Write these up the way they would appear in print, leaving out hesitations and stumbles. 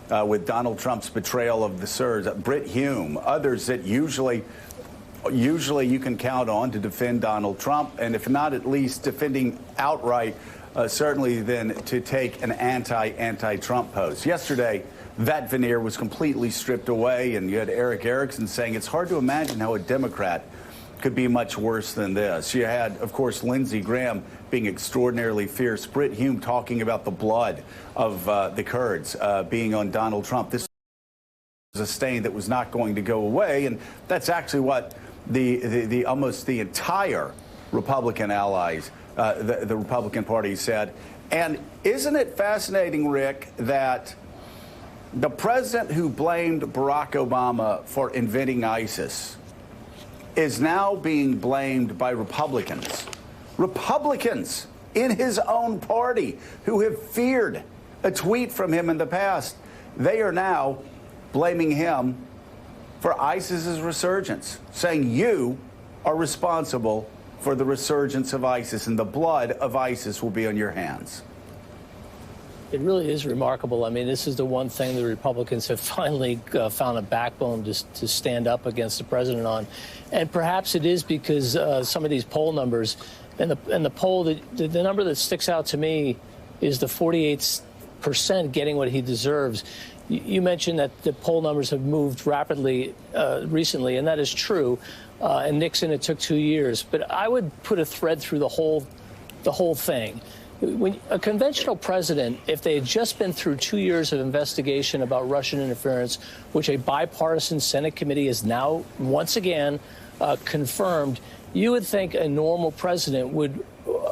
with Donald Trump's betrayal of the Kurds, Brit Hume, others that usually you can count on to defend Donald Trump, and if not at least defending outright, certainly then to take an anti-Trump pose. Yesterday, that veneer was completely stripped away, and you had Eric Erickson saying it's hard to imagine how a Democrat could be much worse than this. You had, of course, Lindsey Graham being extraordinarily fierce, Brit Hume talking about the blood of the Kurds being on Donald Trump. This was a stain that was not going to go away, and that's actually what the almost the entire Republican allies, the Republican Party said. And isn't it fascinating, Rick, that the president who blamed Barack Obama for inventing ISIS is now being blamed by Republicans in his own party who have feared a tweet from him in the past. They are now blaming him for ISIS's resurgence, saying you are responsible for the resurgence of ISIS, and the blood of ISIS will be on your hands. It really is remarkable. I mean, this is the one thing the Republicans have finally found a backbone to stand up against the president on. And perhaps it is because some of these poll numbers, and the poll, the number that sticks out to me is the 48% getting what he deserves. You mentioned that the poll numbers have moved rapidly recently, and that is true. And Nixon, it took 2 years. But I would put a thread through the whole thing. When a conventional president, if they had just been through 2 years of investigation about Russian interference, which a bipartisan Senate committee has now once again confirmed, you would think a normal president would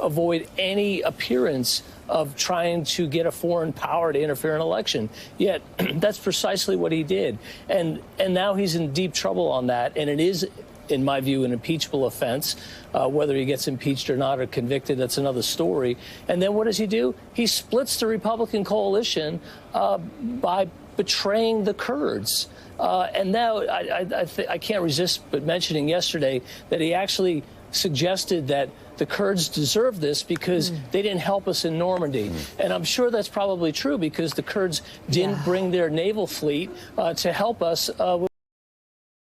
avoid any appearance of trying to get a foreign power to interfere in an election. Yet that's precisely what he did. And now he's in deep trouble on that. And it is, in my view, an impeachable offense. Whether he gets impeached or not or convicted, that's another story. And then what does he do? He splits the Republican coalition by betraying the Kurds. And now I can't resist but mentioning yesterday that he actually suggested that the Kurds deserve this because they didn't help us in Normandy. And I'm sure that's probably true because the Kurds didn't bring their naval fleet to help us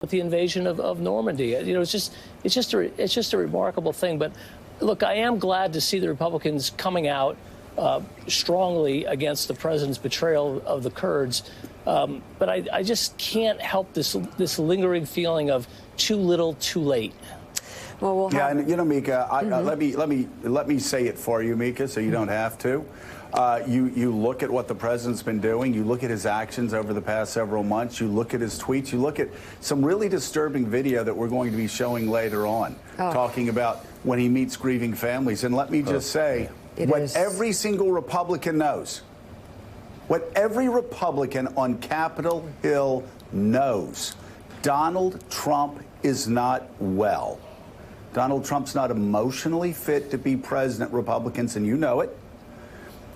with the invasion of Normandy. You know, it's just a remarkable thing. But look, I am glad to see the Republicans coming out strongly against the president's betrayal of the Kurds. But I just can't help this lingering feeling of too little, too late. Well, yeah, and you know, Mika, let me say it for you, Mika, so you don't have to. You look at what the president's been doing. You look at his actions over the past several months. You look at his tweets. You look at some really disturbing video that we're going to be showing later on, talking about when he meets grieving families. And let me just say, every single Republican knows, what every Republican on Capitol Hill knows, Donald Trump is not well. Donald Trump's not emotionally fit to be president, Republicans, and you know it.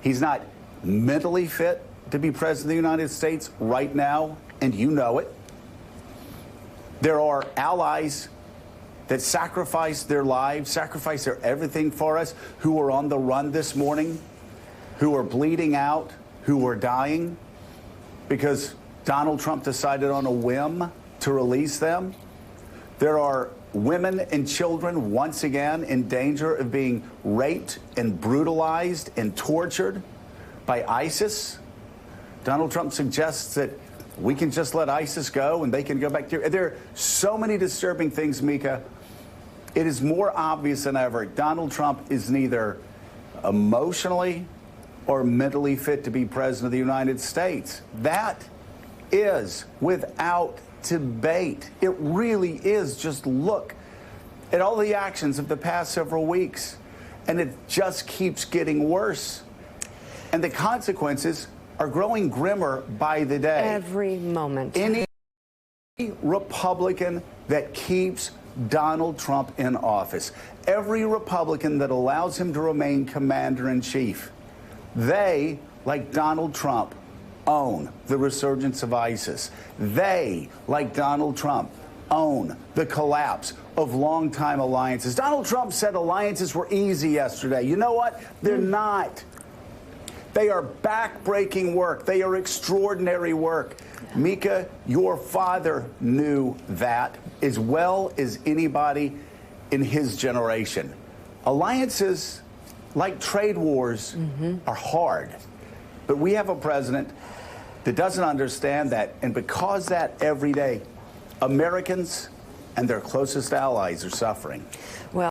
He's not mentally fit to be president of the United States right now, and you know it. There are allies that sacrifice their lives, sacrifice their everything for us, who are on the run this morning, who are bleeding out, who are dying because Donald Trump decided on a whim to release them. There are women and children once again in danger of being raped and brutalized and tortured by ISIS. Donald Trump suggests that we can just let ISIS go and they can go back to. There are so many disturbing things, Mika. It is more obvious than ever. Donald Trump is neither emotionally or mentally fit to be president of the United States. That is without debate. It really is. Just look at all the actions of the past several weeks, and it just keeps getting worse. And the consequences are growing grimmer by the day. Every moment. Any Republican that keeps Donald Trump in office, every Republican that allows him to remain commander-in-chief, they, like Donald Trump, own the resurgence of ISIS. They, like Donald Trump, own the collapse of longtime alliances. Donald Trump said alliances were easy yesterday. You know what? They're not. They are back-breaking work. They are extraordinary work. Mika, your father knew that as well as anybody in his generation. Alliances, like trade wars, are hard. But we have a president that doesn't understand that. And because that every day, Americans and their closest allies are suffering. Well,